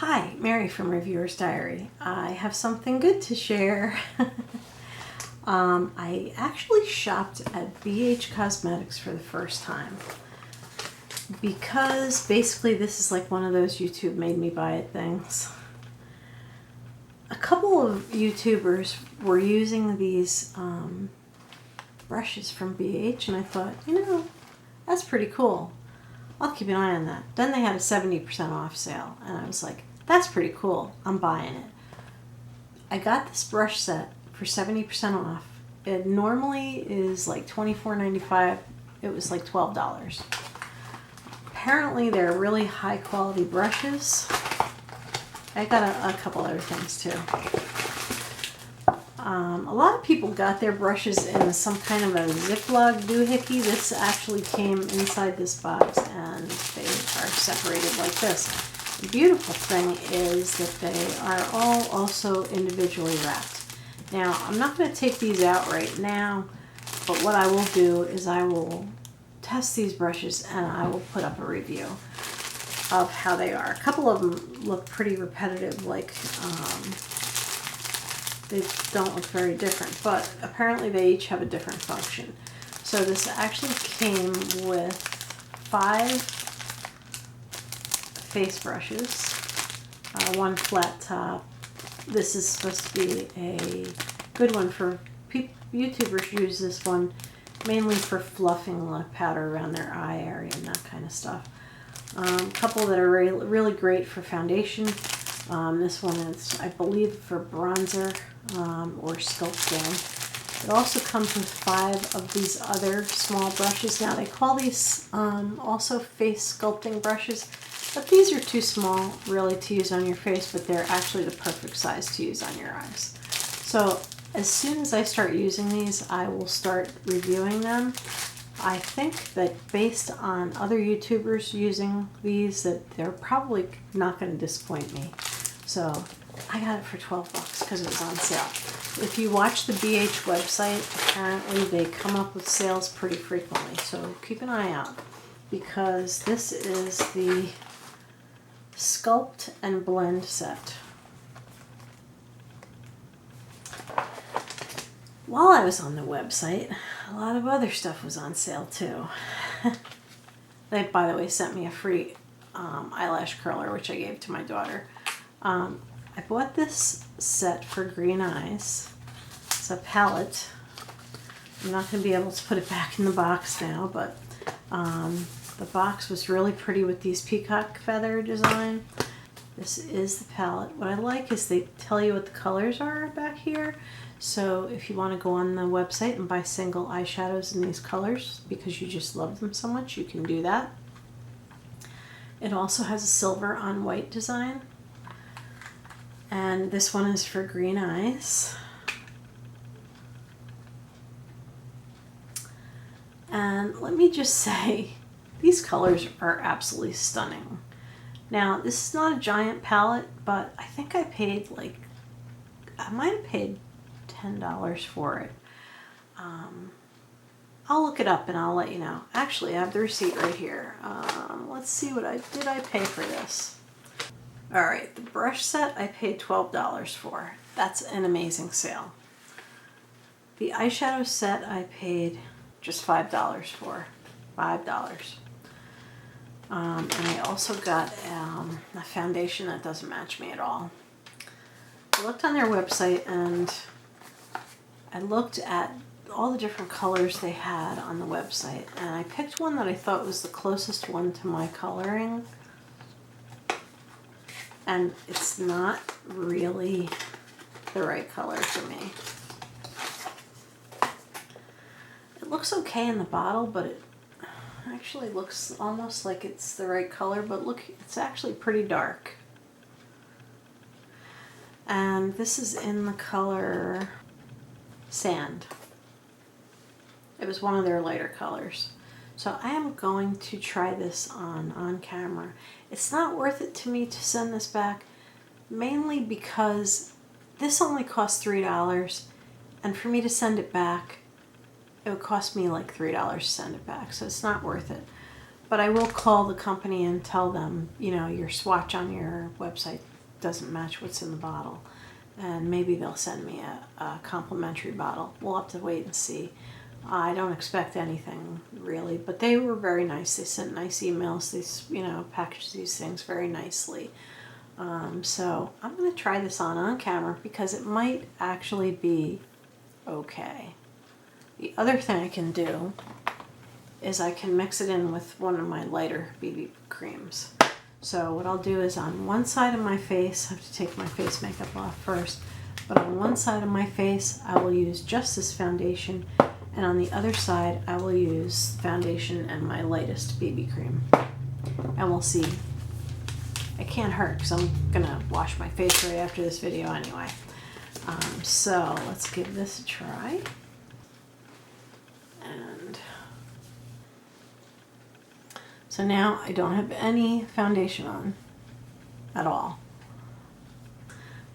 Hi, Mary from Reviewer's Diary. I have something good to share. I actually shopped at BH Cosmetics for the first time because basically this is like one of those YouTube made me buy it things. A couple of YouTubers were using these brushes from BH and I thought, that's pretty cool. I'll keep an eye on that. Then they had a 70% off sale and I was like, that's pretty cool. I'm buying it. I got this brush set for 70% off. It normally is like $24.95. It was like $12. Apparently they're really high quality brushes. I got a couple other things too. A lot of people got their brushes in some kind of a Ziploc doohickey. This actually came inside this box and they are separated like this. The beautiful thing is that they are all also individually wrapped. Now, I'm not going to take these out right now, but what I will do is I will test these brushes and I will put up a review of how they are. A couple of them look pretty repetitive, like they don't look very different, but apparently they each have a different function. So this actually came with 5 face brushes, one flat top. This is supposed to be a good one for YouTubers. Use this one mainly for fluffing powder around their eye area and that kind of stuff. A couple that are really great for foundation. This one is, I believe, for bronzer or sculpting. It also comes with 5 of these other small brushes. Now they call these also face sculpting brushes, but these are too small really to use on your face, but they're actually the perfect size to use on your eyes. So as soon as I start using these, I will start reviewing them. I think that based on other YouTubers using these, that they're probably not going to disappoint me. So I got it for $12 because it was on sale. If you watch the BH website, apparently they come up with sales pretty frequently. So keep an eye out because this is the Sculpt and Blend set. While I was on the website, a lot of other stuff was on sale too. They, by the way, sent me a free eyelash curler, which I gave to my daughter. I bought this set for green eyes. It's a palette. I'm not going to be able to put it back in the box now, but the box was really pretty with these peacock feather design. This is the palette. What I like is they tell you what the colors are back here. So if you want to go on the website and buy single eyeshadows in these colors because you just love them so much, you can do that. It also has a silver on white design. And this one is for green eyes. And let me just say, these colors are absolutely stunning. Now, this is not a giant palette, but I think I paid I might have paid $10 for it. I'll look it up and I'll let you know. Actually, I have the receipt right here. Let's see what did I pay for this. All right, the brush set I paid $12 for. That's an amazing sale. The eyeshadow set I paid just $5 for. $5. And I also got a foundation that doesn't match me at all. I looked on their website and I looked at all the different colors they had on the website, and I picked one that I thought was the closest one to my coloring. And it's not really the right color for me. It looks okay in the bottle, but it actually looks almost like it's the right color, but look, it's actually pretty dark. And this is in the color Sand. It was one of their lighter colors. So I am going to try this on camera. It's not worth it to me to send this back, mainly because this only cost $3, and for me to send it back, it would cost me like $3 to send it back, so it's not worth it. But I will call the company and tell them, you know, your swatch on your website doesn't match what's in the bottle. And maybe they'll send me a complimentary bottle. We'll have to wait and see. I don't expect anything really, but they were very nice. They sent nice emails. They, you know, packaged these things very nicely. So I'm going to try this on camera because it might actually be okay. The other thing I can do is I can mix it in with one of my lighter BB creams. So what I'll do is on one side of my face, I have to take my face makeup off first, but on one side of my face I will use just this foundation, and on the other side I will use foundation and my lightest BB cream. And we'll see. It can't hurt because I'm gonna wash my face right after this video anyway. So let's give this a try. And so now I don't have any foundation on at all.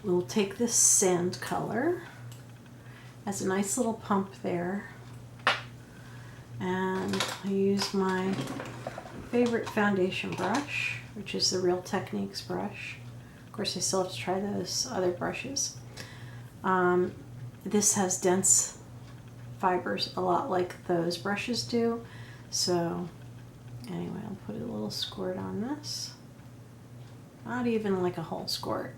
We'll take this sand color, has a nice little pump there, and I use my favorite foundation brush, which is the Real Techniques brush. Of course, I still have to try those other brushes. This has dense fibers, a lot like those brushes do. So anyway, I'll put a little squirt on this. Not even like a whole squirt,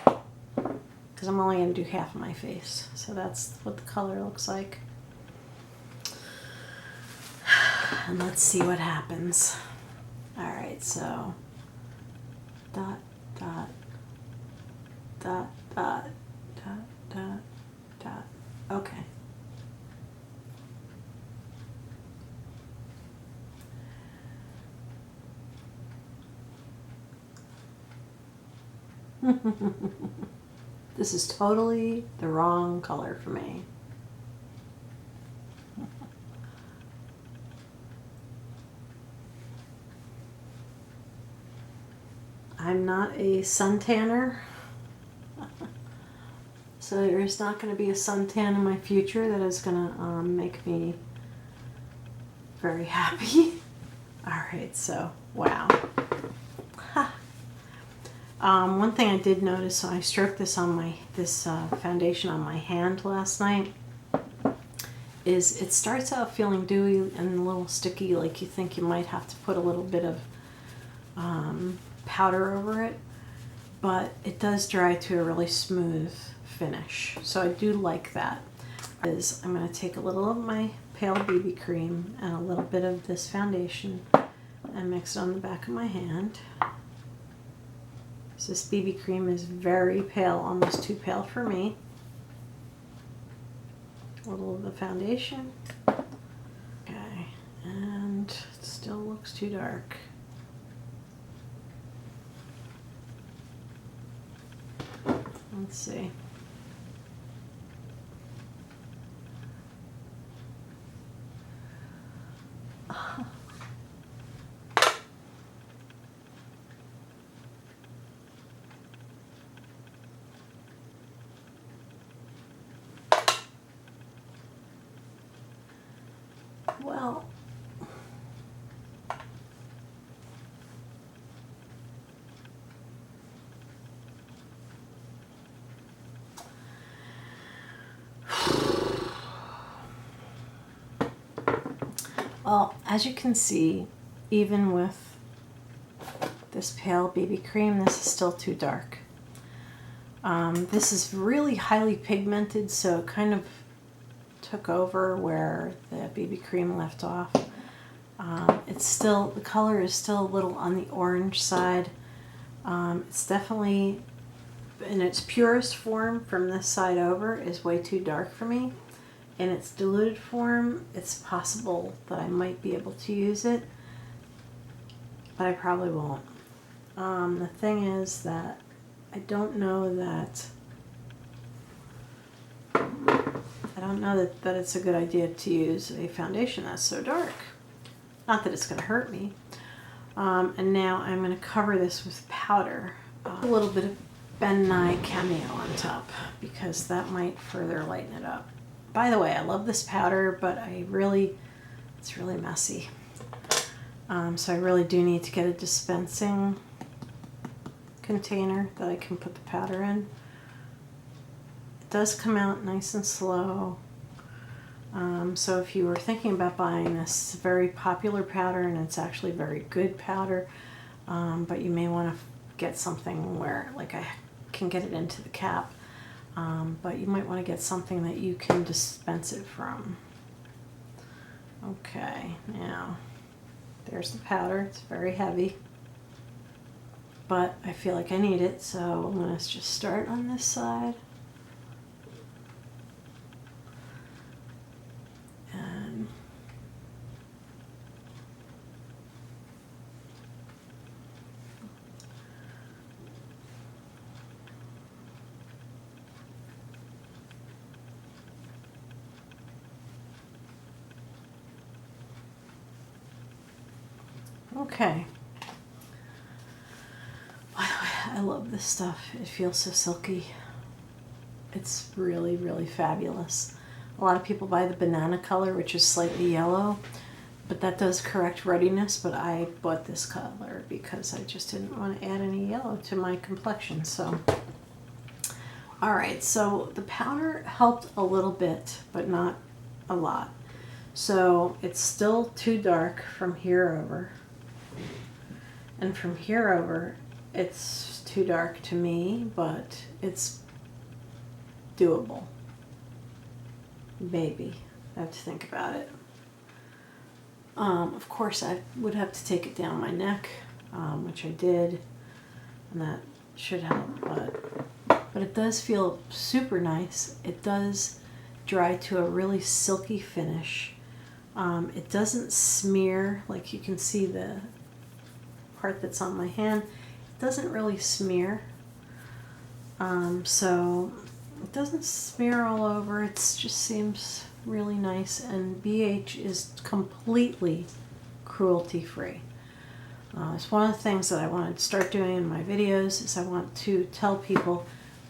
because I'm only going to do half of my face. So that's what the color looks like. And let's see what happens. Alright, so dot, dot, dot, dot, dot, dot, dot. Okay. This is totally the wrong color for me. I'm not a suntanner, so there is not going to be a suntan in my future that is going to make me very happy. Alright, so wow. One thing I did notice, so I stroked this on this foundation on my hand last night, is it starts out feeling dewy and a little sticky, like you think you might have to put a little bit of powder over it, but it does dry to a really smooth finish. So I do like that. I'm going to take a little of my pale BB cream and a little bit of this foundation and mix it on the back of my hand. So this BB cream is very pale, almost too pale for me. A little of the foundation. Okay, and it still looks too dark. Let's see. Well, as you can see, even with this pale BB cream, this is still too dark. This is really highly pigmented, so it kind of took over where the BB cream left off. It's still, the color is still a little on the orange side. It's definitely, in its purest form from this side over, is way too dark for me. In its diluted form, it's possible that I might be able to use it, but I probably won't. The thing is that I don't know that it's a good idea to use a foundation that's so dark. Not that it's going to hurt me. And now I'm going to cover this with powder. A little bit of Ben Nye Cameo on top, because that might further lighten it up. By the way, I love this powder, but it's really messy. So I really do need to get a dispensing container that I can put the powder in. It does come out nice and slow. So if you were thinking about buying this very popular powder, and it's actually very good powder, but you may want to get something where, like, I can get it into the cap, but you might want to get something that you can dispense it from. Okay, now there's the powder. It's very heavy, but I feel like I need it, so I'm going to just start on this side. And okay. I love this stuff. It feels so silky. It's really, really fabulous. A lot of people buy the banana color, which is slightly yellow, but that does correct ruddiness. But I bought this color because I just didn't want to add any yellow to my complexion. So, all right, so the powder helped a little bit, but not a lot. So it's still too dark from here over. And from here over, it's too dark to me, but it's doable. Maybe. I have to think about it. Of course, I would have to take it down my neck, which I did, and that should help. But it does feel super nice. It does dry to a really silky finish. It doesn't smear, like you can see the part that's on my hand. It doesn't really smear. So it doesn't smear all over. It just seems really nice, and BH is completely cruelty-free. It's one of the things that I want to start doing in my videos is I want to tell people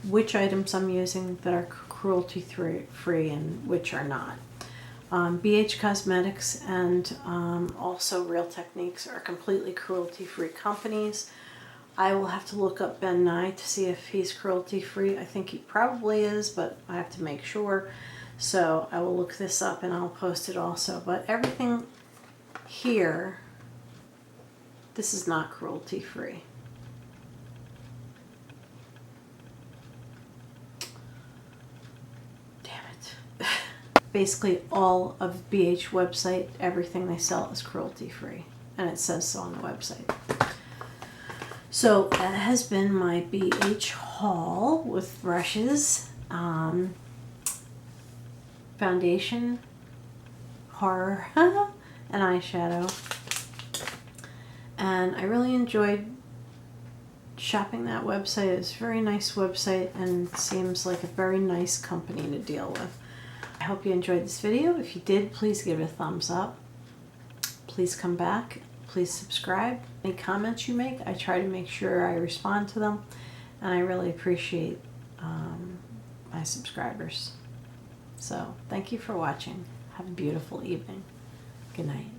which items I'm using that are cruelty-free and which are not. BH Cosmetics and also Real Techniques are completely cruelty-free companies. I will have to look up Ben Nye to see if he's cruelty-free. I think he probably is, but I have to make sure. So I will look this up and I'll post it also. But everything here, this is not cruelty-free. Damn it. Basically all of BH website, everything they sell is cruelty-free. And it says so on the website. So that has been my BH haul with brushes, foundation, horror, and eyeshadow. And I really enjoyed shopping that website. It's a very nice website and seems like a very nice company to deal with. I hope you enjoyed this video. If you did, please give it a thumbs up. Please come back. Please subscribe. Any comments you make, I try to make sure I respond to them, and I really appreciate my subscribers. So thank you for watching. Have a beautiful evening. Good night.